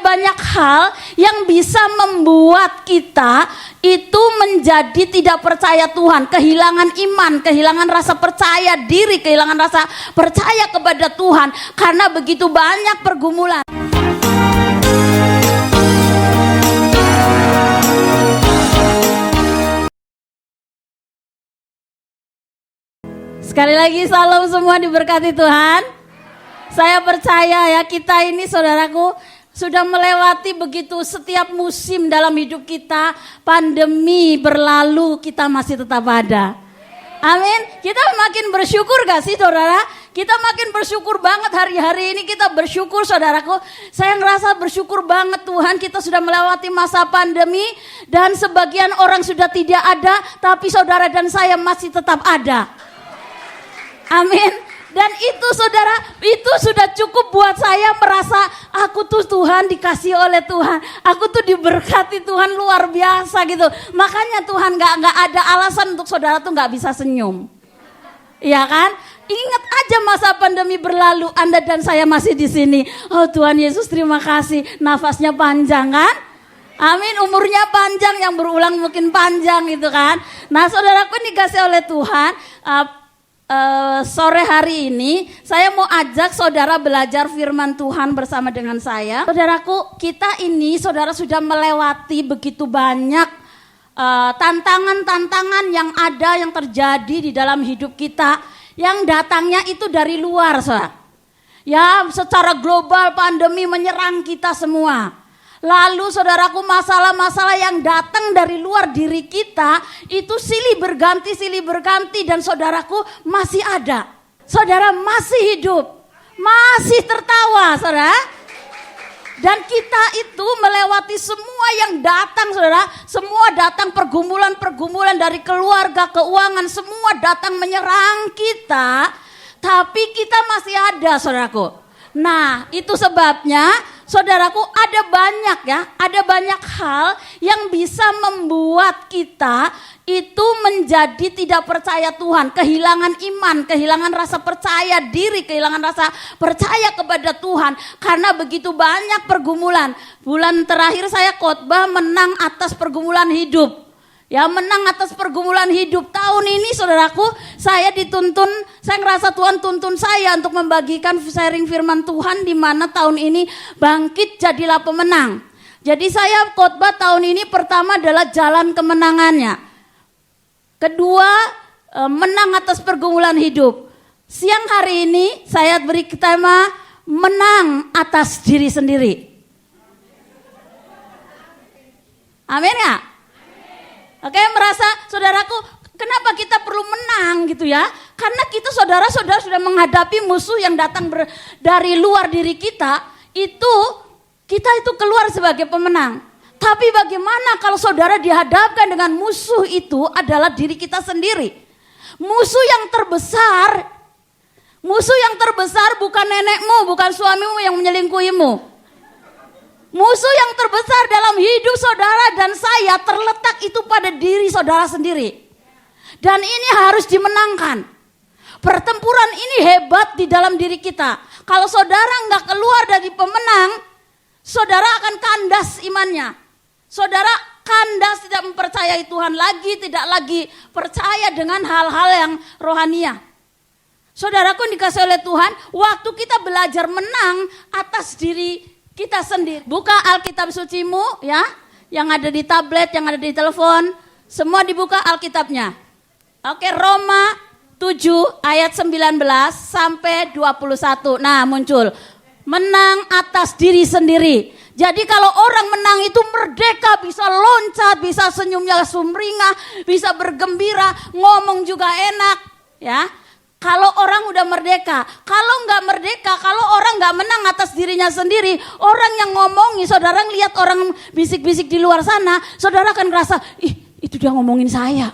banyak hal yang bisa membuat kita itu menjadi tidak percaya Tuhan, kehilangan iman, kehilangan rasa percaya diri, kehilangan rasa percaya kepada Tuhan karena begitu banyak pergumulan. Sekali lagi salam semua, diberkati Tuhan. Saya percaya ya, kita ini saudaraku sudah melewati begitu setiap musim dalam hidup kita. Pandemi berlalu, kita masih tetap ada. Amin. Kita makin bersyukur gak sih saudara? Kita makin bersyukur banget hari-hari ini, kita bersyukur saudaraku. Saya ngerasa bersyukur banget Tuhan, kita sudah melewati masa pandemi. Dan sebagian orang sudah tidak ada, tapi saudara dan saya masih tetap ada. Amin. Dan itu saudara, itu sudah cukup buat saya merasa aku tuh Tuhan dikasih oleh Tuhan. Aku tuh diberkati Tuhan luar biasa gitu. Makanya Tuhan gak ada alasan untuk saudara tuh gak bisa senyum. Iya kan? Ingat aja masa pandemi berlalu, Anda dan saya masih di sini. Oh Tuhan Yesus, terima kasih. Nafasnya panjang kan? Amin, umurnya panjang, yang berulang mungkin panjang gitu kan. Nah saudaraku dikasih oleh Tuhan. Sore hari ini saya mau ajak saudara belajar firman Tuhan bersama dengan saya. Saudaraku, kita ini saudara sudah melewati begitu banyak tantangan-tantangan yang ada, yang terjadi di dalam hidup kita, yang datangnya itu dari luar, saudara. Ya, secara global pandemi menyerang kita semua. Lalu saudaraku, masalah-masalah yang datang dari luar diri kita itu silih berganti dan saudaraku masih ada. Saudara masih hidup, masih tertawa saudara. Dan kita itu melewati semua yang datang saudara. Semua datang pergumulan dari keluarga, keuangan, semua datang menyerang kita. Tapi kita masih ada saudaraku. Nah itu sebabnya saudaraku ada banyak hal yang bisa membuat kita itu menjadi tidak percaya Tuhan, kehilangan iman, kehilangan rasa percaya diri, kehilangan rasa percaya kepada Tuhan karena begitu banyak pergumulan. Bulan terakhir saya khotbah menang atas pergumulan hidup. Ya, menang atas pergumulan hidup. Tahun ini saudaraku, saya dituntun, saya ngerasa Tuhan tuntun saya untuk membagikan sharing firman Tuhan di mana tahun ini bangkit jadilah pemenang. Jadi saya khotbah tahun ini pertama adalah jalan kemenangannya. Kedua, menang atas pergumulan hidup. Siang hari ini saya beri tema menang atas diri sendiri. Amin ya? Oke, merasa saudaraku, kenapa kita perlu menang gitu ya? Karena kita saudara-saudara sudah menghadapi musuh yang datang dari luar diri kita, kita itu keluar sebagai pemenang. Tapi bagaimana kalau saudara dihadapkan dengan musuh itu adalah diri kita sendiri? Musuh yang terbesar bukan nenekmu, bukan suamimu yang menyelingkuhimu. Musuh yang terbesar dalam hidup saudara dan saya terletak itu pada diri saudara sendiri. Dan ini harus dimenangkan. Pertempuran ini hebat di dalam diri kita. Kalau saudara nggak keluar dari pemenang, saudara akan kandas imannya. Saudara kandas, tidak mempercayai Tuhan lagi, tidak lagi percaya dengan hal-hal yang rohania. Saudaraku dikasih oleh Tuhan, waktu kita belajar menang atas diri kita sendiri. Buka Alkitab sucimu ya, yang ada di tablet, yang ada di telepon, semua dibuka Alkitabnya. Oke, Roma 7 ayat 19 sampai 21. Nah, muncul menang atas diri sendiri. Jadi kalau orang menang itu merdeka, bisa loncat, bisa senyumnya sumringah, bisa bergembira, ngomong juga enak ya. Kalau orang udah merdeka, kalau nggak merdeka, kalau orang nggak menang atas dirinya sendiri, orang yang ngomongi, saudara ngelihat orang bisik-bisik di luar sana, saudara akan ngerasa, ih itu dia ngomongin saya.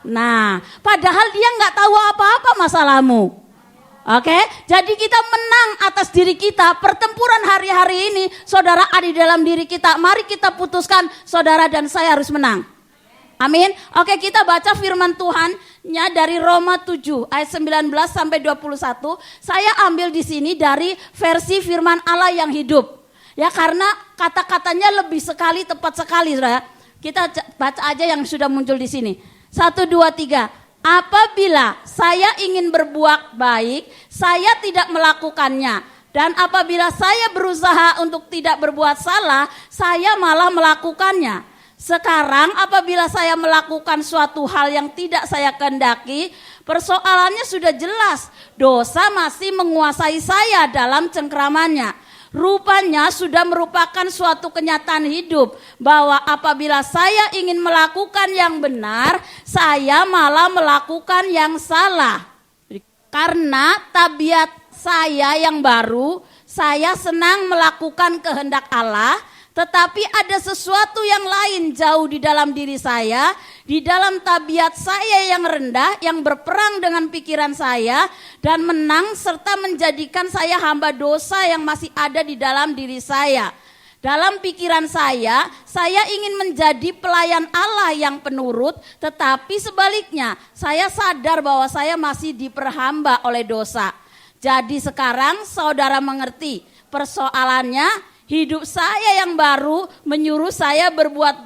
Nah, padahal dia nggak tahu apa-apa masalahmu. Oke, jadi kita menang atas diri kita. Pertempuran hari-hari ini, saudara ada di dalam diri kita. Mari kita putuskan, saudara dan saya harus menang. Amin. Oke, kita baca firman Tuhan-nya dari Roma 7 ayat 19 sampai 21. Saya ambil di sini dari versi firman Allah yang hidup. Ya karena kata-katanya lebih sekali, tepat sekali saudara. Kita baca aja yang sudah muncul di sini. 1, 2, 3. Apabila saya ingin berbuat baik, saya tidak melakukannya. Dan apabila saya berusaha untuk tidak berbuat salah, saya malah melakukannya. Sekarang apabila saya melakukan suatu hal yang tidak saya kehendaki, persoalannya sudah jelas. Dosa masih menguasai saya dalam cengkramannya. Rupanya sudah merupakan suatu kenyataan hidup bahwa apabila saya ingin melakukan yang benar, saya malah melakukan yang salah. Karena tabiat saya yang baru, saya senang melakukan kehendak Allah, tetapi ada sesuatu yang lain jauh di dalam diri saya, di dalam tabiat saya yang rendah, yang berperang dengan pikiran saya dan menang serta menjadikan saya hamba dosa yang masih ada di dalam diri saya. Dalam pikiran saya ingin menjadi pelayan Allah yang penurut, tetapi sebaliknya, saya sadar bahwa saya masih diperhamba oleh dosa. Jadi sekarang saudara mengerti, persoalannya hidup saya yang baru menyuruh saya berbuat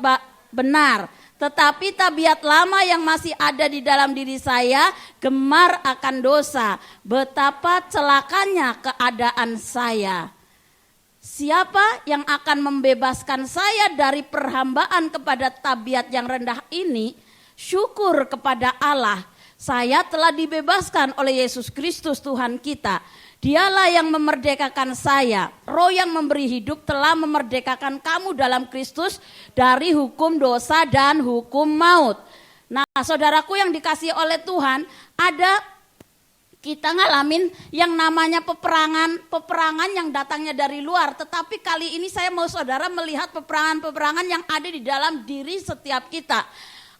benar. Tetapi tabiat lama yang masih ada di dalam diri saya gemar akan dosa. Betapa celakanya keadaan saya. Siapa yang akan membebaskan saya dari perhambaan kepada tabiat yang rendah ini? Syukur kepada Allah. Saya telah dibebaskan oleh Yesus Kristus Tuhan kita. Dialah yang memerdekakan saya. Roh yang memberi hidup telah memerdekakan kamu dalam Kristus dari hukum dosa dan hukum maut. Nah, saudaraku yang dikasihi oleh Tuhan, kita ngalamin yang namanya peperangan yang datangnya dari luar. Tetapi kali ini saya mau saudara melihat peperangan yang ada di dalam diri setiap kita.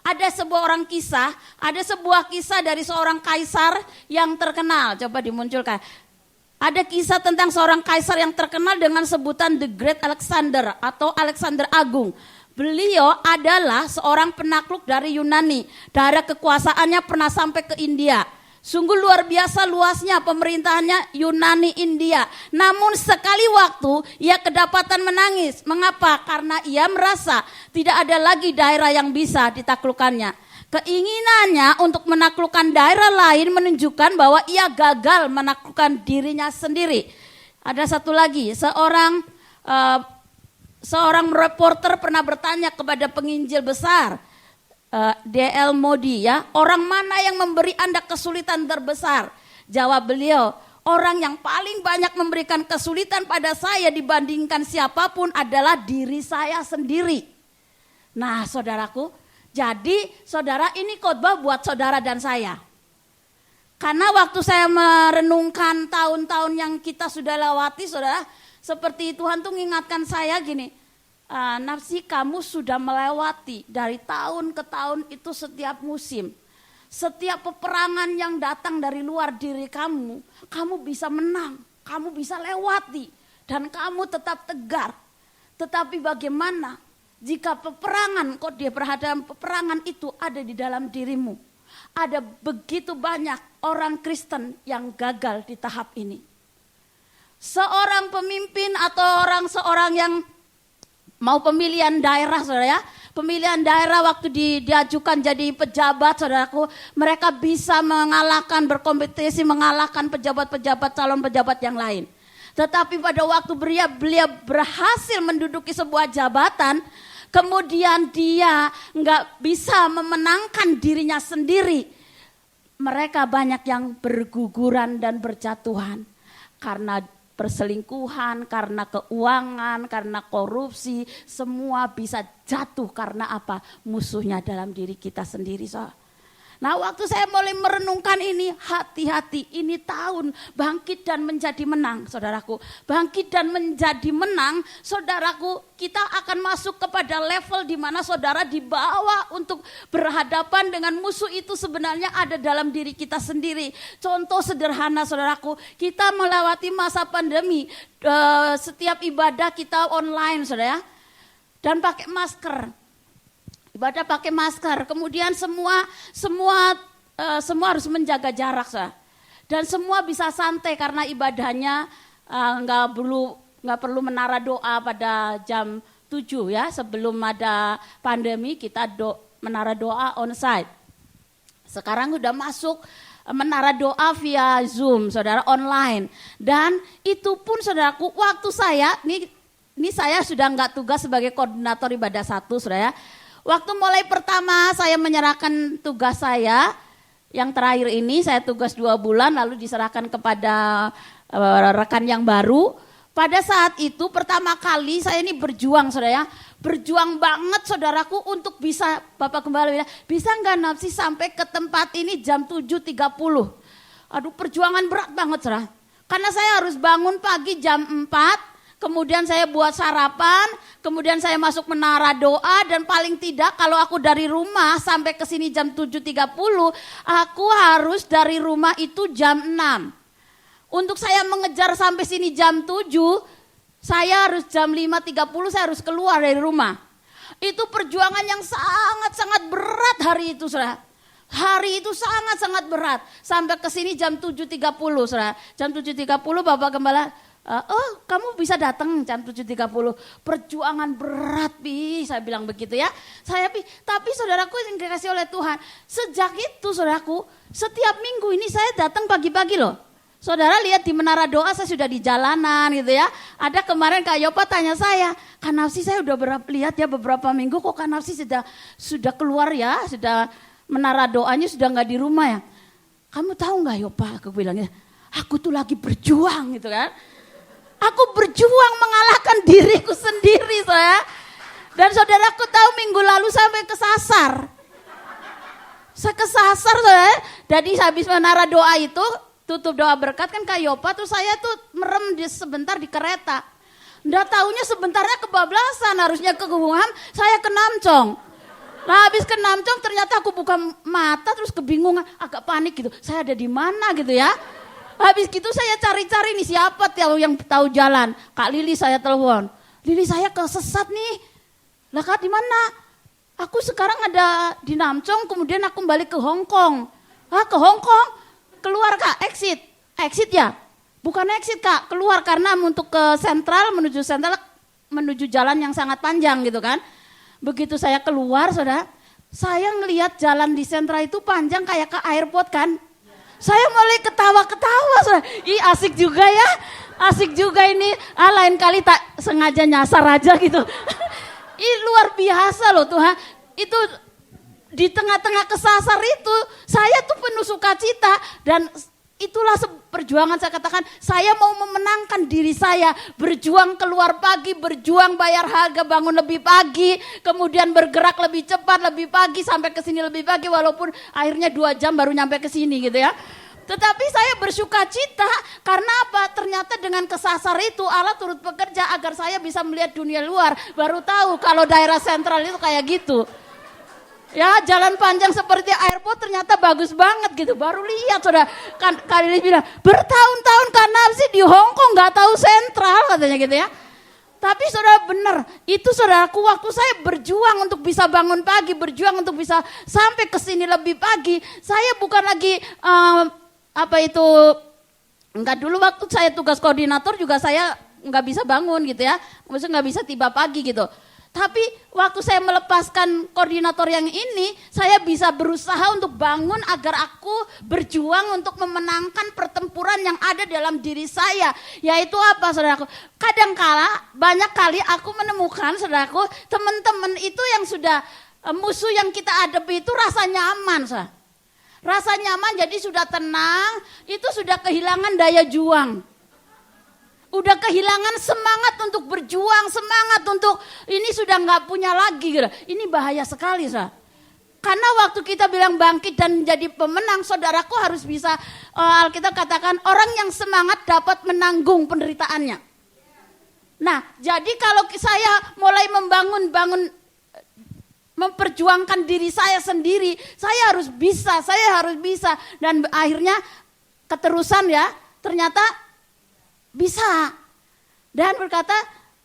Ada sebuah kisah dari seorang kaisar yang terkenal. Coba dimunculkan. Ada kisah tentang seorang kaisar yang terkenal dengan sebutan The Great Alexander atau Alexander Agung. Beliau adalah seorang penakluk dari Yunani. Daerah kekuasaannya pernah sampai ke India. Sungguh luar biasa luasnya pemerintahannya Yunani India. Namun sekali waktu ia kedapatan menangis. Mengapa? Karena ia merasa tidak ada lagi daerah yang bisa ditaklukkannya. Keinginannya untuk menaklukkan daerah lain menunjukkan bahwa ia gagal menaklukkan dirinya sendiri. Ada satu lagi, seorang reporter pernah bertanya kepada penginjil besar, D.L. Moody, ya, orang mana yang memberi Anda kesulitan terbesar? Jawab beliau, orang yang paling banyak memberikan kesulitan pada saya dibandingkan siapapun adalah diri saya sendiri. Nah, saudaraku, jadi saudara, ini khotbah buat saudara dan saya. Karena waktu saya merenungkan tahun-tahun yang kita sudah lewati, saudara, seperti Tuhan tuh mengingatkan saya gini, Nafsi, kamu sudah melewati dari tahun ke tahun itu setiap musim. Setiap peperangan yang datang dari luar diri kamu, kamu bisa menang, kamu bisa lewati, dan kamu tetap tegar. Tetapi bagaimana jika peperangan, kok dia berhadapan peperangan itu ada di dalam dirimu? Ada begitu banyak orang Kristen yang gagal di tahap ini. Seorang pemimpin atau seorang yang mau pemilihan daerah, saudara ya. Pemilihan daerah waktu diajukan jadi pejabat, saudaraku, mereka bisa mengalahkan, berkompetisi mengalahkan pejabat-pejabat, calon pejabat yang lain. Tetapi pada waktu beliau berhasil menduduki sebuah jabatan, kemudian dia nggak bisa memenangkan dirinya sendiri. Mereka banyak yang berguguran dan berjatuhan karena perselingkuhan, karena keuangan, karena korupsi, semua bisa jatuh karena apa? Musuhnya dalam diri kita sendiri. Nah, waktu saya mulai merenungkan ini, hati-hati, ini tahun bangkit dan menjadi menang, saudaraku. Bangkit dan menjadi menang, saudaraku, kita akan masuk kepada level di mana saudara dibawa untuk berhadapan dengan musuh itu sebenarnya ada dalam diri kita sendiri. Contoh sederhana, saudaraku, kita melewati masa pandemi, setiap ibadah kita online, saudara, dan pakai masker. Ibadah pakai masker, kemudian semua harus menjaga jarak, dan semua bisa santai karena ibadahnya nggak perlu nggak perlu menara doa pada jam 7 ya, sebelum ada pandemi kita menara doa onsite. Sekarang udah masuk menara doa via Zoom, saudara, online. Dan itu pun saudaraku, waktu saya, ini saya sudah nggak tugas sebagai koordinator ibadah 1, saudara. Waktu mulai pertama saya menyerahkan tugas saya, yang terakhir ini saya tugas 2 bulan lalu diserahkan kepada rekan yang baru. Pada saat itu pertama kali saya ini berjuang, saudara, berjuang banget saudaraku untuk bisa, Bapak Gembala bilang, bisa nggak Napsi sampai ke tempat ini jam 7.30. Aduh, perjuangan berat banget, saudara. Karena saya harus bangun pagi jam 4, kemudian saya buat sarapan, kemudian saya masuk menara doa, dan paling tidak kalau aku dari rumah sampai ke sini jam 7.30, aku harus dari rumah itu jam 6. Untuk saya mengejar sampai sini jam 7, saya harus jam 5.30 saya harus keluar dari rumah. Itu perjuangan yang sangat-sangat berat hari itu, saudara. Hari itu sangat-sangat berat. Sampai ke sini jam 7.30, saudara. Jam 7.30 Bapak Gembala, oh kamu bisa datang jam 7.30. Perjuangan berat, Pi, saya bilang begitu ya. Tapi saudaraku yang dikasih oleh Tuhan, sejak itu saudaraku, setiap minggu ini saya datang pagi-pagi loh. Saudara lihat di menara doa saya sudah di jalanan gitu ya. Ada kemarin Kak Yopa tanya saya, Kak Nafsi saya udah lihat ya beberapa minggu kok Kak Nafsi sudah keluar ya, sudah menara doanya sudah nggak di rumah ya. Kamu tahu nggak Yopa, aku bilangnya, aku tuh lagi berjuang gitu kan. Aku berjuang mengalahkan diriku sendiri saya. Dan saudaraku tahu minggu lalu sampai kesasar. Saya kesasar saudara. Jadi habis menara doa itu, tutup doa berkat kan Kak Yopa tuh saya tuh merem sebentar di kereta. Nggak taunya sebentarnya kebablasan, harusnya ke Guam, saya ke Namcong. Nah habis ke Namcong ternyata aku buka mata terus kebingungan, agak panik gitu. Saya ada di mana gitu ya. Habis gitu saya cari-cari nih siapa yang tahu jalan. Kak Lili saya telepon. Lili saya kesesat nih. Lah Kak di mana? Aku sekarang ada di Namcong kemudian aku balik ke Hong Kong. Ke Hong Kong? Keluar Kak, exit ya, bukan exit Kak, keluar karena untuk ke sentral, menuju jalan yang sangat panjang gitu kan. Begitu saya keluar saudara, saya ngelihat jalan di sentral itu panjang kayak ke airport kan. Saya mulai ketawa-ketawa saudara, asik juga ya, asik juga ini, lain kali tak sengaja nyasar aja gitu. Luar biasa loh Tuhan, itu di tengah-tengah kesasar itu, saya tuh penuh sukacita dan itulah perjuangan saya katakan, saya mau memenangkan diri saya, berjuang keluar pagi, berjuang bayar harga, bangun lebih pagi, kemudian bergerak lebih cepat, lebih pagi, sampai ke sini lebih pagi walaupun akhirnya 2 jam baru nyampe ke sini gitu ya. Tetapi saya bersukacita karena apa? Ternyata dengan kesasar itu Allah turut bekerja agar saya bisa melihat dunia luar, baru tahu kalau daerah sentral itu kayak gitu. Ya jalan panjang seperti airport ternyata bagus banget gitu. Baru lihat saudara, Kak Lili bilang bertahun-tahun Kak Nafsi di Hong Kong gak tahu sentral katanya gitu ya. Tapi saudara benar, itu saudaraku waktu saya berjuang untuk bisa bangun pagi, berjuang untuk bisa sampai ke sini lebih pagi. Saya bukan lagi enggak, dulu waktu saya tugas koordinator juga saya enggak bisa bangun gitu ya. Maksudnya enggak bisa tiba pagi gitu. Tapi waktu saya melepaskan koordinator yang ini, saya bisa berusaha untuk bangun agar aku berjuang untuk memenangkan pertempuran yang ada dalam diri saya. Yaitu apa saudaraku? Kadangkala, banyak kali aku menemukan saudaraku, teman-teman itu yang sudah, musuh yang kita hadapi itu rasa nyaman. Rasa nyaman jadi sudah tenang, itu sudah kehilangan daya juang. Udah kehilangan semangat untuk berjuang, semangat untuk ini sudah nggak punya lagi. Gitu. Ini bahaya sekali, saudara. Karena waktu kita bilang bangkit dan menjadi pemenang, saudaraku harus bisa, Alkitab katakan orang yang semangat dapat menanggung penderitaannya. Nah, jadi kalau saya mulai memperjuangkan diri saya sendiri, saya harus bisa. Dan akhirnya keterusan ya, ternyata bisa. Dan berkata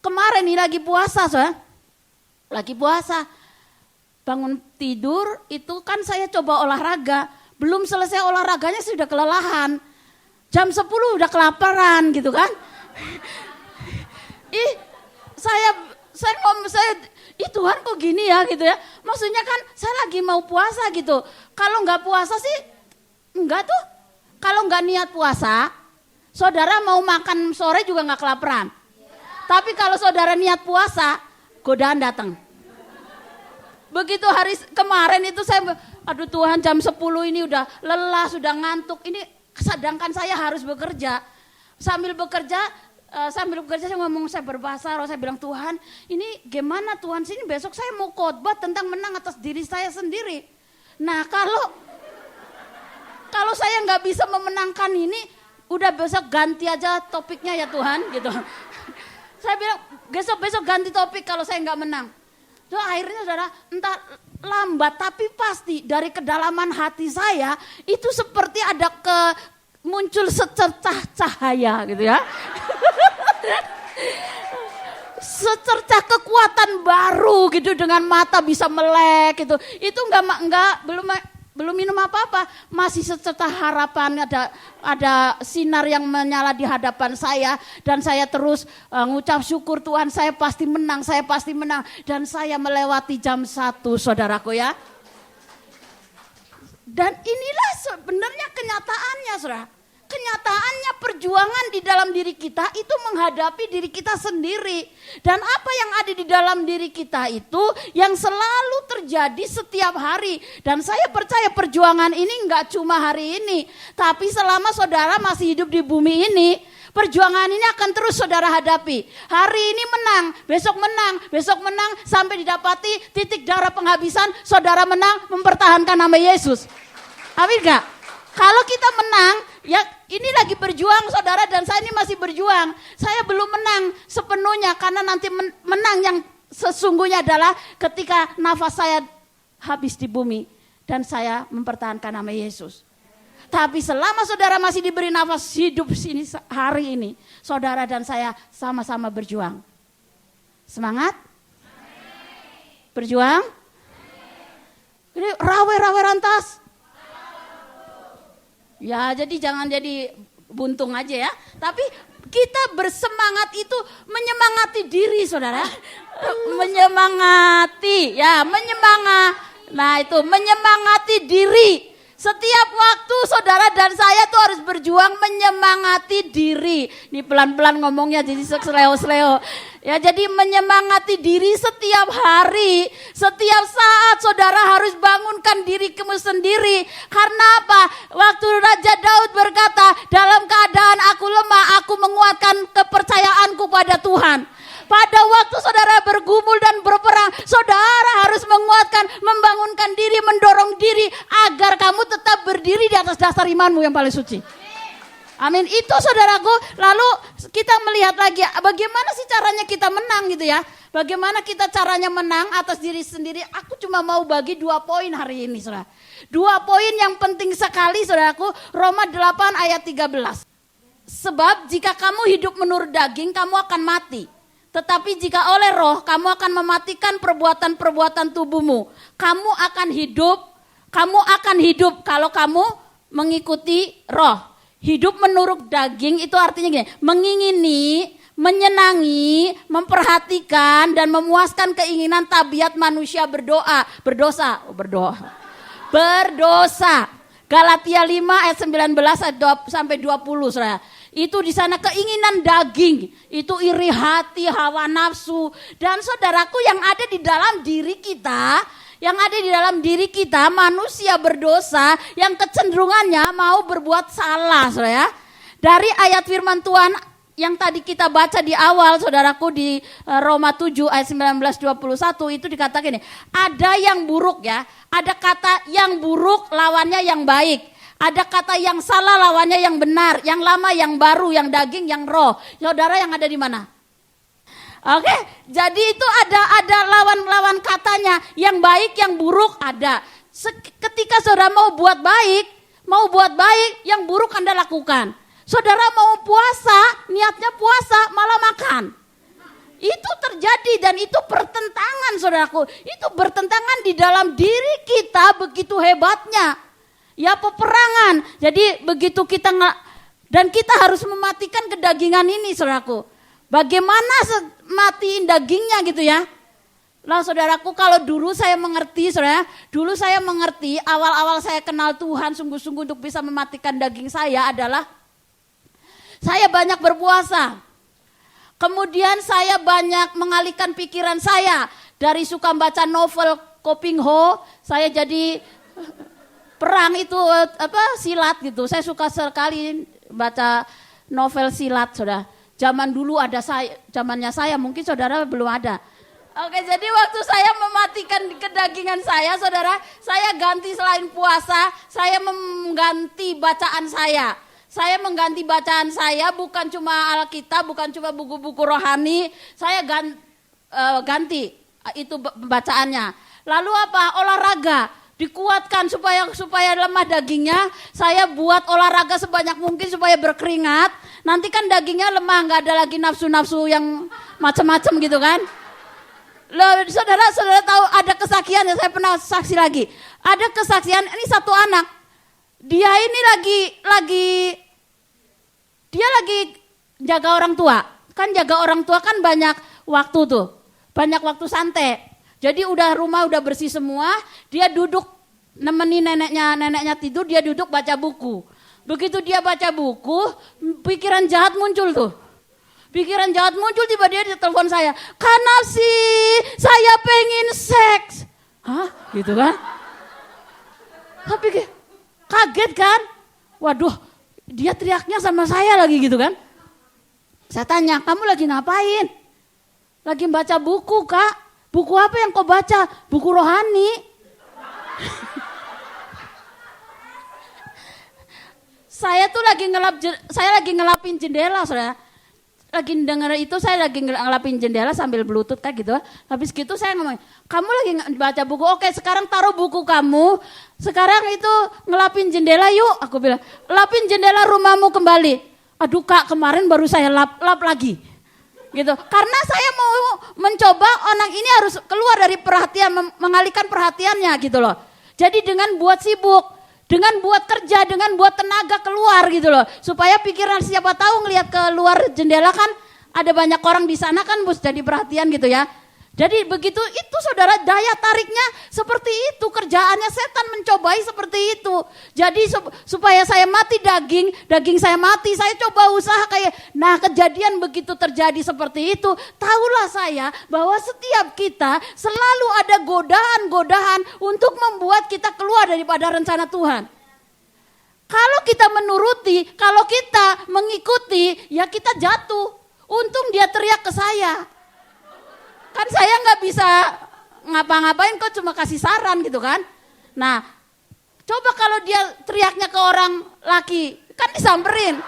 kemarin ini lagi puasa bangun tidur itu kan saya coba olahraga, belum selesai olahraganya sudah kelelahan, jam 10 udah kelaparan gitu kan. Ih, saya ih Tuhan kok gini ya gitu ya. Maksudnya kan saya lagi mau puasa gitu. Kalau nggak puasa sih enggak tuh. Kalau nggak niat puasa, saudara mau makan sore juga nggak kelaparan. Tapi kalau saudara niat puasa, godaan datang. Begitu hari kemarin itu saya, aduh Tuhan jam 10 ini udah lelah, sudah ngantuk. Ini sedangkan saya harus bekerja. Sambil bekerja saya ngomong, saya berbahasa roh, saya bilang Tuhan ini gimana Tuhan, sini besok saya mau khotbah tentang menang atas diri saya sendiri. Nah kalau saya nggak bisa memenangkan ini, udah besok ganti aja topiknya ya Tuhan gitu. Saya bilang besok ganti topik kalau saya nggak menang. So, akhirnya saudara entah lambat tapi pasti dari kedalaman hati saya itu seperti ada muncul secercah cahaya gitu ya. Secercah kekuatan baru gitu, dengan mata bisa melek gitu. Itu belum minum apa-apa, masih secercah harapan, ada sinar yang menyala di hadapan saya, dan saya terus ngucap syukur Tuhan, saya pasti menang, dan saya melewati jam 1 saudaraku ya. Dan inilah sebenarnya kenyataannya saudara. Kenyataannya perjuangan di dalam diri kita itu menghadapi diri kita sendiri. Dan apa yang ada di dalam diri kita itu yang selalu terjadi setiap hari. Dan saya percaya perjuangan ini enggak cuma hari ini. Tapi selama saudara masih hidup di bumi ini, perjuangan ini akan terus saudara hadapi. Hari ini menang, besok menang sampai didapati titik darah penghabisan, saudara menang mempertahankan nama Yesus. Amin gak? Kalau kita menang, ya ini lagi berjuang saudara, dan saya ini masih berjuang. Saya belum menang sepenuhnya, karena nanti menang yang sesungguhnya adalah ketika nafas saya habis di bumi dan saya mempertahankan nama Yesus. Tapi selama saudara masih diberi nafas hidup sini hari ini, saudara dan saya sama-sama berjuang. Semangat? Berjuang? Ini rawe rantas. Ya jadi jangan jadi buntung aja ya. Tapi kita bersemangat itu menyemangati diri saudara. Menyemangati diri. Setiap waktu saudara dan saya tuh harus berjuang menyemangati diri. Ini pelan-pelan ngomongnya jadi seleo-seleo. Ya jadi menyemangati diri setiap hari, setiap saat saudara harus bangunkan diri kamu sendiri. Karena apa? Waktu Raja Daud berkata, dalam keadaan aku lemah, aku menguatkan kepercayaanku pada Tuhan. Pada waktu saudara bergumul dan berperang, saudara harus menguatkan, membangunkan diri, mendorong diri agar kamu tetap berdiri di atas dasar imanmu yang paling suci. Amin. Itu saudaraku. Lalu kita melihat lagi bagaimana sih caranya kita menang gitu ya. Bagaimana kita caranya menang atas diri sendiri. Aku cuma mau bagi 2 poin hari ini saudara. 2 poin yang penting sekali saudaraku. Roma 8 ayat 13. Sebab jika kamu hidup menurut daging, kamu akan mati. Tetapi jika oleh roh, kamu akan mematikan perbuatan-perbuatan tubuhmu. Kamu akan hidup kalau kamu mengikuti roh. Hidup menurut daging itu artinya gini, mengingini, menyenangi, memperhatikan dan memuaskan keinginan tabiat manusia berdosa. Galatia 5 ayat 19 sampai 20 saudara. Itu di sana keinginan daging, itu iri hati, hawa nafsu, dan saudaraku yang ada di dalam diri kita, manusia berdosa yang kecenderungannya mau berbuat salah, saudara. Dari ayat firman Tuhan yang tadi kita baca di awal, saudaraku, di Roma 7 ayat 19-21 itu dikatakan ini, ada yang buruk ya, ada kata yang buruk lawannya yang baik. Ada kata yang salah lawannya yang benar, yang lama yang baru, yang daging yang roh. Saudara yang ada di mana? Oke, jadi itu ada lawan-lawan katanya, yang baik, yang buruk ada. Ketika saudara mau buat baik, yang buruk Anda lakukan. Saudara mau puasa, niatnya puasa, malah makan. Itu terjadi dan itu pertentangan saudaraku. Itu bertentangan di dalam diri kita begitu hebatnya. Ya peperangan. Jadi begitu kita dan kita harus mematikan kedagingan ini saudaraku. Bagaimana matiin dagingnya gitu ya. Nah saudaraku, kalau dulu saya mengerti, saudara, dulu saya mengerti awal-awal saya kenal Tuhan sungguh-sungguh untuk bisa mematikan daging saya adalah saya banyak berpuasa. Kemudian saya banyak mengalihkan pikiran saya dari suka baca novel Koping Ho, saya jadi perang itu silat gitu. Saya suka sekali baca novel silat, saudara. Zaman dulu ada zamannya saya, mungkin saudara belum ada. Oke, jadi waktu saya mematikan kedagingan saya, saudara, saya ganti selain puasa, saya mengganti bacaan saya. Saya mengganti bacaan saya, bukan cuma Alkitab, bukan cuma buku-buku rohani, saya ganti itu bacaannya. Lalu apa? Olahraga, dikuatkan supaya lemah dagingnya, saya buat olahraga sebanyak mungkin supaya berkeringat. Nanti kan dagingnya lemah, nggak ada lagi nafsu-nafsu yang macam-macam gitu kan. Loh, saudara tahu ada kesaksian ya, saya pernah saksi lagi. Ada kesaksian, ini satu anak. Dia ini lagi jaga orang tua. Kan jaga orang tua kan banyak waktu tuh. Banyak waktu santai. Jadi rumah udah bersih semua, dia duduk nemenin neneknya tidur, dia duduk baca buku. Begitu dia baca buku, pikiran jahat muncul tuh. Pikiran jahat muncul, tiba-tiba dia telepon saya. Kanapsi, saya pengen seks. Hah? Gitu kan? Tapi kaget kan? Waduh, dia teriaknya sama saya lagi gitu kan? Saya tanya, kamu lagi ngapain? Lagi baca buku, Kak. Buku apa yang kau baca? Buku rohani. Saya lagi ngelapin jendela, saudara. Lagi denger itu, saya lagi ngelapin jendela sambil bluetooth kan gitu. Habis gitu saya ngomong, kamu lagi baca buku, oke sekarang taruh buku kamu, sekarang itu ngelapin jendela yuk. Aku bilang, lapin jendela rumahmu kembali. Aduh Kak, kemarin baru saya lap lagi. Gitu. Karena saya mau mencoba anak ini harus keluar dari perhatian, mengalihkan perhatiannya gitu loh. Jadi dengan buat sibuk, dengan buat kerja, dengan buat tenaga keluar gitu loh. Supaya pikiran siapa tahu ngelihat keluar jendela kan ada banyak orang di sana kan bos, jadi perhatian gitu ya. Jadi begitu itu saudara, daya tariknya seperti itu, kerjaannya setan mencobai seperti itu. Jadi supaya saya mati daging saya mati, saya coba usaha kayak, nah kejadian begitu terjadi seperti itu, tahulah saya bahwa setiap kita selalu ada godaan-godaan untuk membuat kita keluar daripada rencana Tuhan. Kalau kita menuruti, kalau kita mengikuti, ya kita jatuh. Untung dia teriak ke saya. Kan saya nggak bisa ngapa-ngapain, kok cuma kasih saran gitu kan. Nah, coba kalau dia teriaknya ke orang laki, kan disamperin.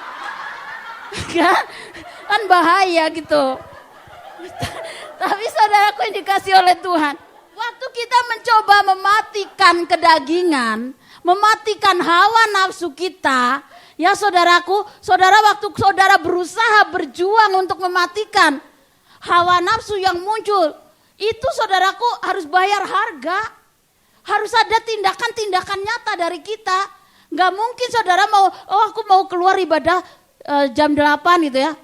Kan bahaya gitu. Tapi saudaraku yang dikasih oleh Tuhan, waktu kita mencoba mematikan kedagingan, mematikan hawa nafsu kita, ya saudaraku, waktu saudara berusaha berjuang untuk mematikan hawa nafsu yang muncul, itu saudaraku harus bayar harga. Harus ada tindakan-tindakan nyata dari kita. Gak mungkin saudara aku mau keluar ibadah jam 8 gitu ya.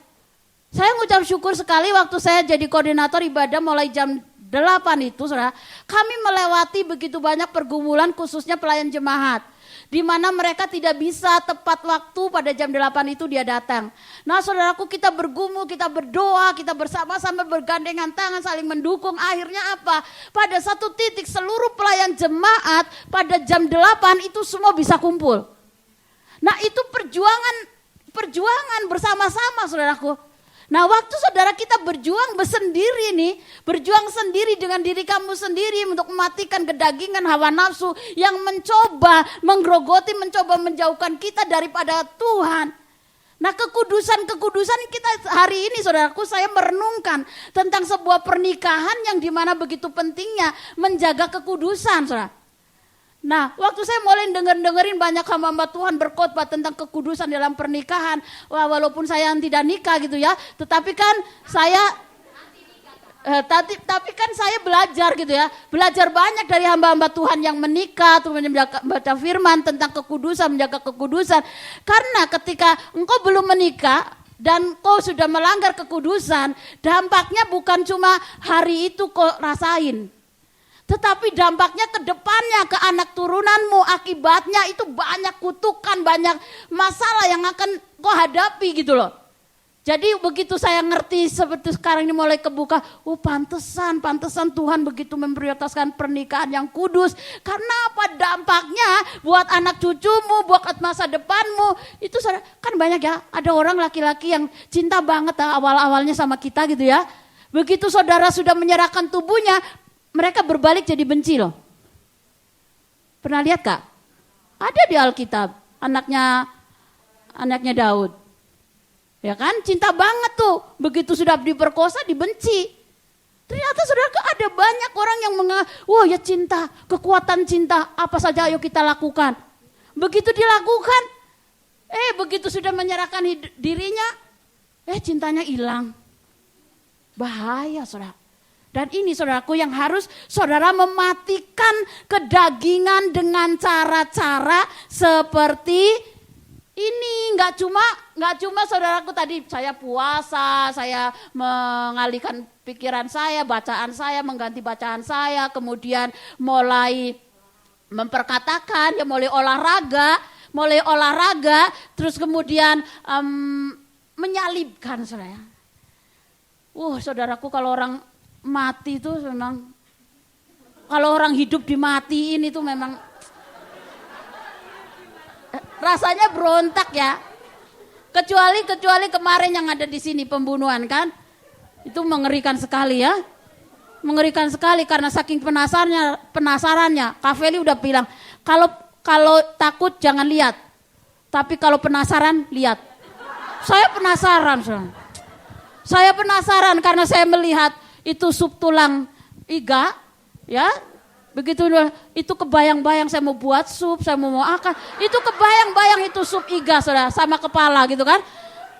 Saya ngucap syukur sekali waktu saya jadi koordinator ibadah mulai jam 8 itu saudara. Kami melewati begitu banyak pergumulan khususnya pelayan jemaat. Di mana mereka tidak bisa tepat waktu pada jam 8 itu dia datang. Nah saudaraku, kita bergumul, kita berdoa, kita bersama-sama bergandengan tangan saling mendukung. Akhirnya apa? Pada satu titik seluruh pelayan jemaat pada jam 8 itu semua bisa kumpul. Nah itu perjuangan bersama-sama saudaraku. Nah waktu saudara kita berjuang bersendiri nih, berjuang sendiri dengan diri kamu sendiri untuk mematikan kedagingan hawa nafsu yang mencoba menggerogoti, mencoba menjauhkan kita daripada Tuhan. Nah kekudusan kita hari ini saudaraku, saya merenungkan tentang sebuah pernikahan yang dimana begitu pentingnya menjaga kekudusan saudara. Nah, waktu saya mulai dengerin banyak hamba-hamba Tuhan berkhotbah tentang kekudusan dalam pernikahan. Wah, walaupun saya tidak nikah gitu ya, tetapi kan saya tapi kan saya belajar gitu ya. Belajar banyak dari hamba-hamba Tuhan yang menikah, terus membaca firman tentang kekudusan, menjaga kekudusan. Karena ketika engkau belum menikah, dan kau sudah melanggar kekudusan, dampaknya bukan cuma hari itu kau rasain. Tetapi dampaknya ke depannya, ke anak turunanmu, akibatnya itu banyak kutukan, banyak masalah yang akan kau hadapi gitu loh. Jadi begitu saya ngerti seperti sekarang ini mulai kebuka, pantesan Tuhan begitu memprioritaskan pernikahan yang kudus. Karena apa? Dampaknya buat anak cucumu, buat masa depanmu. Itu kan banyak ya, ada orang laki-laki yang cinta banget awal-awalnya sama kita gitu ya. Begitu saudara sudah menyerahkan tubuhnya, mereka berbalik jadi benci loh. Pernah lihat Kak? Ada di Alkitab, anaknya Daud. Ya kan, cinta banget tuh. Begitu sudah diperkosa, dibenci. Ternyata saudara, ada banyak orang yang ya cinta, kekuatan cinta, apa saja ayo kita lakukan. Begitu dilakukan, begitu sudah menyerahkan dirinya, cintanya hilang. Bahaya saudara. Dan ini saudaraku yang harus saudara mematikan kedagingan dengan cara-cara seperti ini. Nggak cuma saudaraku tadi saya puasa, saya mengalihkan pikiran saya, bacaan saya, mengganti bacaan saya, kemudian mulai memperkatakan, ya mulai olahraga, terus kemudian menyalibkan saudara. Saudaraku, kalau orang mati itu memang, kalau orang hidup dimatiin itu memang rasanya berontak ya. Kecuali kemarin yang ada di sini pembunuhan kan. Itu mengerikan sekali ya. Mengerikan sekali karena saking penasarannya. Kak Feli udah bilang, kalau takut jangan lihat. Tapi kalau penasaran lihat. Saya penasaran. Saya penasaran karena saya melihat itu sup tulang iga ya. Begitu itu kebayang-bayang saya mau buat sup, saya mau akan. Itu kebayang-bayang itu sup iga saudara, sama kepala gitu kan.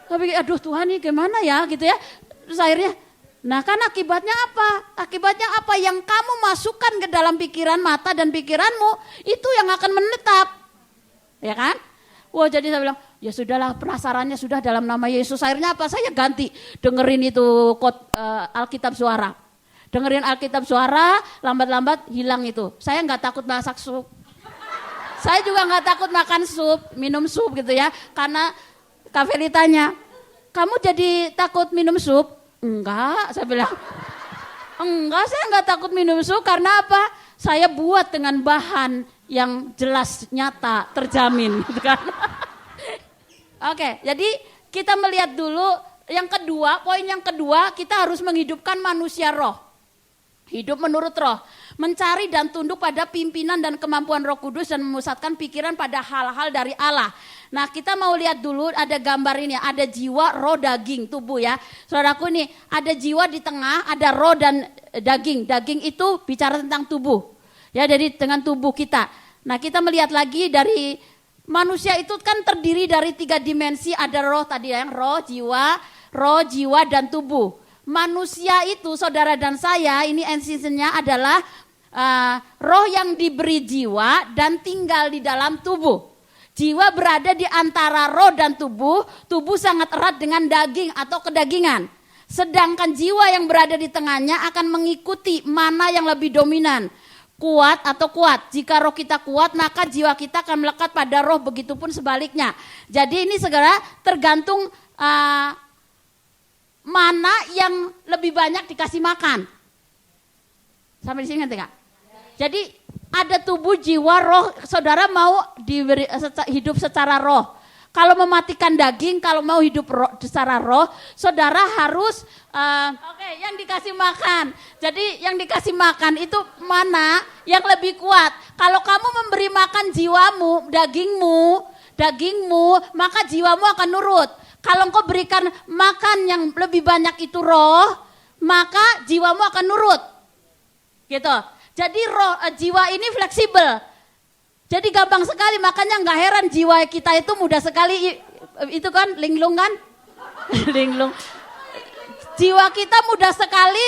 Tapi aduh Tuhan ini gimana ya gitu ya. Terus akhirnya, kan akibatnya apa? Akibatnya apa? Yang kamu masukkan ke dalam pikiran, mata dan pikiranmu, itu yang akan menetap. Ya kan? Jadi saya bilang, ya sudahlah, penasarannya sudah dalam nama Yesus. Akhirnya apa? Saya ganti dengerin itu Alkitab Suara. Dengerin Alkitab Suara, lambat-lambat hilang itu. Saya nggak takut masak sup. Saya juga nggak takut makan sup, minum sup gitu ya. Karena Kak Feli tanya, kamu jadi takut minum sup? Enggak, saya bilang. Enggak, saya nggak takut minum sup karena apa? Saya buat dengan bahan yang jelas, nyata, terjamin gitu kan. Oke, jadi kita melihat dulu yang kedua, poin yang kedua, kita harus menghidupkan manusia roh. Hidup menurut roh, mencari dan tunduk pada pimpinan dan kemampuan Roh Kudus dan memusatkan pikiran pada hal-hal dari Allah. Nah, kita mau lihat dulu ada gambar ini, ada jiwa, roh, daging, tubuh ya. Saudaraku nih, ada jiwa di tengah, ada roh dan daging. Daging itu bicara tentang tubuh. Ya, dari dengan tubuh kita. Nah, kita melihat lagi dari manusia itu kan terdiri dari 3 dimensi, ada roh tadi yang roh, jiwa dan tubuh. Manusia itu, saudara dan saya, ini esensinya adalah roh yang diberi jiwa dan tinggal di dalam tubuh. Jiwa berada di antara roh dan tubuh sangat erat dengan daging atau kedagingan. Sedangkan jiwa yang berada di tengahnya akan mengikuti mana yang lebih dominan. Kuat atau kuat. Jika roh kita kuat, maka jiwa kita akan melekat pada roh, begitupun sebaliknya. Jadi ini segera tergantung mana yang lebih banyak dikasih makan. Sampai di sini ngerti Kak? Jadi ada tubuh, jiwa, roh. Saudara mau hidup secara roh. Kalau mematikan daging, kalau mau hidup secara roh, saudara harus yang dikasih makan. Jadi yang dikasih makan itu mana yang lebih kuat. Kalau kamu memberi makan jiwamu, dagingmu, maka jiwamu akan nurut. Kalau engkau berikan makan yang lebih banyak itu roh, maka jiwamu akan nurut. Gitu. Jadi jiwa ini fleksibel. Jadi gampang sekali, makanya nggak heran jiwa kita itu mudah sekali, itu kan linglung kan? Linglung. Jiwa kita mudah sekali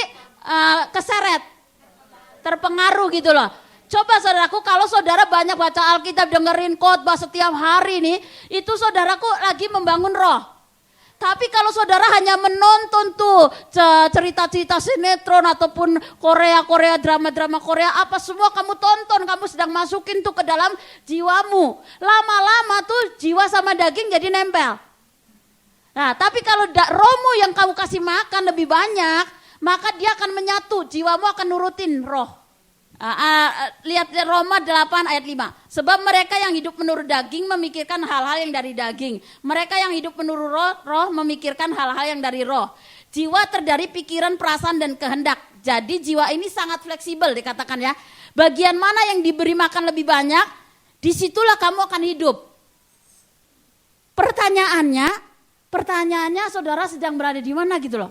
keseret, terpengaruh gitu loh. Coba saudaraku, kalau saudara banyak baca Alkitab, dengerin khotbah setiap hari nih, itu saudaraku lagi membangun roh. Tapi kalau saudara hanya menonton tuh cerita-cerita sinetron ataupun Korea, drama-drama Korea, apa semua kamu tonton, kamu sedang masukin tuh ke dalam jiwamu. Lama-lama tuh jiwa sama daging jadi nempel. Nah, tapi kalau rohmu yang kamu kasih makan lebih banyak, maka dia akan menyatu, jiwamu akan nurutin roh. Lihat Roma 8 ayat 5. Sebab mereka yang hidup menurut daging memikirkan hal-hal yang dari daging. Mereka yang hidup menurut roh memikirkan hal-hal yang dari roh. Jiwa terdiri pikiran, perasaan dan kehendak. Jadi jiwa ini sangat fleksibel dikatakan ya. Bagian mana yang diberi makan lebih banyak, disitulah kamu akan hidup. Pertanyaannya saudara sedang berada di mana gitu loh.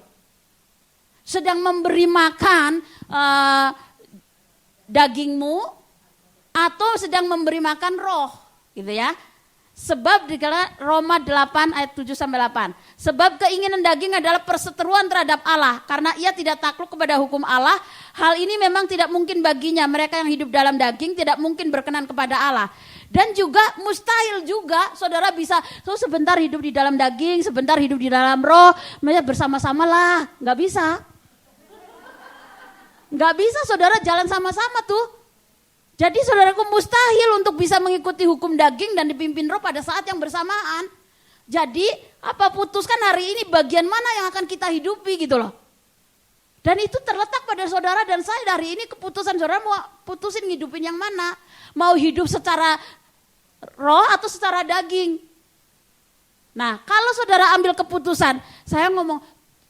Sedang memberi makan dagingmu atau sedang memberi makan roh gitu ya. Sebab di Roma 8 ayat 7 sampai 8. Sebab keinginan daging adalah perseteruan terhadap Allah, karena ia tidak takluk kepada hukum Allah. Hal ini memang tidak mungkin baginya. Mereka yang hidup dalam daging tidak mungkin berkenan kepada Allah. Dan juga mustahil juga saudara bisa sebentar hidup di dalam daging, sebentar hidup di dalam roh, bersama-sama lah, nggak bisa. Nggak bisa saudara jalan sama-sama tuh. Jadi saudaraku mustahil untuk bisa mengikuti hukum daging dan dipimpin roh pada saat yang bersamaan. Jadi apa putuskan hari ini bagian mana yang akan kita hidupi gitu loh. Dan itu terletak pada saudara dan saya. Hari ini keputusan saudara mau putusin ngidupin yang mana. Mau hidup secara roh atau secara daging. Nah kalau saudara ambil keputusan, saya ngomong,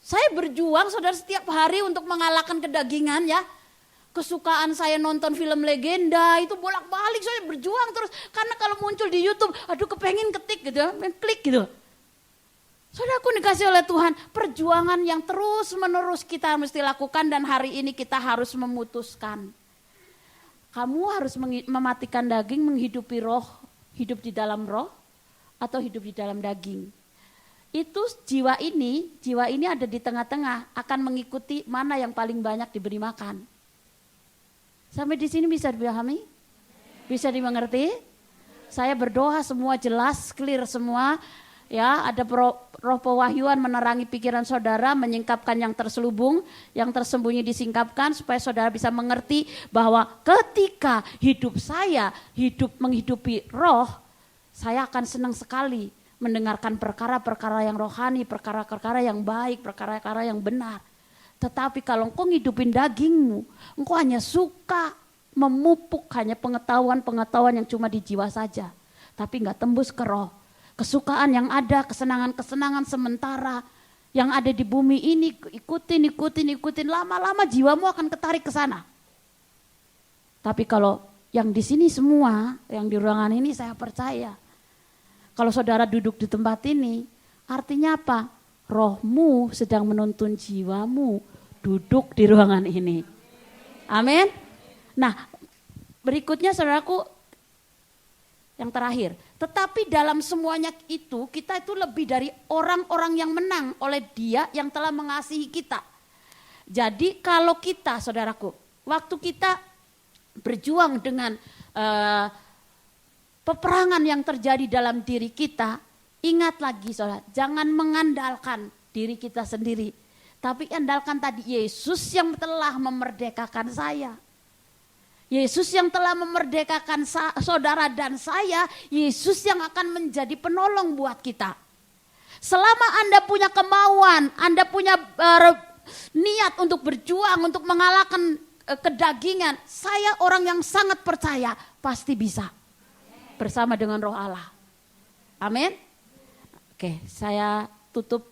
saya berjuang saudara setiap hari untuk mengalahkan kedagingan ya. Kesukaan saya nonton film legenda itu bolak-balik saya berjuang terus. Karena kalau muncul di YouTube, aduh kepengen ketik gitu, klik gitu. Saudaraku dikasih oleh Tuhan, perjuangan yang terus menerus kita mesti lakukan dan hari ini kita harus memutuskan. Kamu harus mematikan daging, menghidupi roh, hidup di dalam roh atau hidup di dalam daging. Itu jiwa ini ada di tengah-tengah akan mengikuti mana yang paling banyak diberi makan. Sampai di sini bisa dipahami? Bisa dimengerti? Saya berdoa semua jelas, clear semua. Ya, ada roh pewahyuan menerangi pikiran saudara, menyingkapkan yang terselubung, yang tersembunyi disingkapkan supaya saudara bisa mengerti bahwa ketika hidup saya menghidupi roh, saya akan senang sekali mendengarkan perkara-perkara yang rohani, perkara-perkara yang baik, perkara-perkara yang benar. Tetapi kalau engkau ngidupin dagingmu, engkau hanya suka memupuk hanya pengetahuan-pengetahuan yang cuma di jiwa saja. Tapi enggak tembus ke roh. Kesukaan yang ada, kesenangan-kesenangan sementara yang ada di bumi ini, ikutin. Lama-lama jiwamu akan ketarik ke sana. Tapi kalau yang di sini semua, yang di ruangan ini saya percaya. Kalau saudara duduk di tempat ini, artinya apa? Rohmu sedang menuntun jiwamu duduk di ruangan ini. Amin. Nah, berikutnya saudaraku yang terakhir. Tetapi dalam semuanya itu, kita itu lebih dari orang-orang yang menang oleh Dia yang telah mengasihi kita. Jadi kalau kita, saudaraku, waktu kita berjuang dengan peperangan yang terjadi dalam diri kita, ingat lagi saudara, jangan mengandalkan diri kita sendiri. Tapi andalkan tadi Yesus yang telah memerdekakan saya. Yesus yang telah memerdekakan saudara dan saya, Yesus yang akan menjadi penolong buat kita. Selama Anda punya kemauan, Anda punya niat untuk berjuang, untuk mengalahkan kedagingan, saya orang yang sangat percaya pasti bisa bersama dengan Roh Allah. Amin. Oke, saya tutup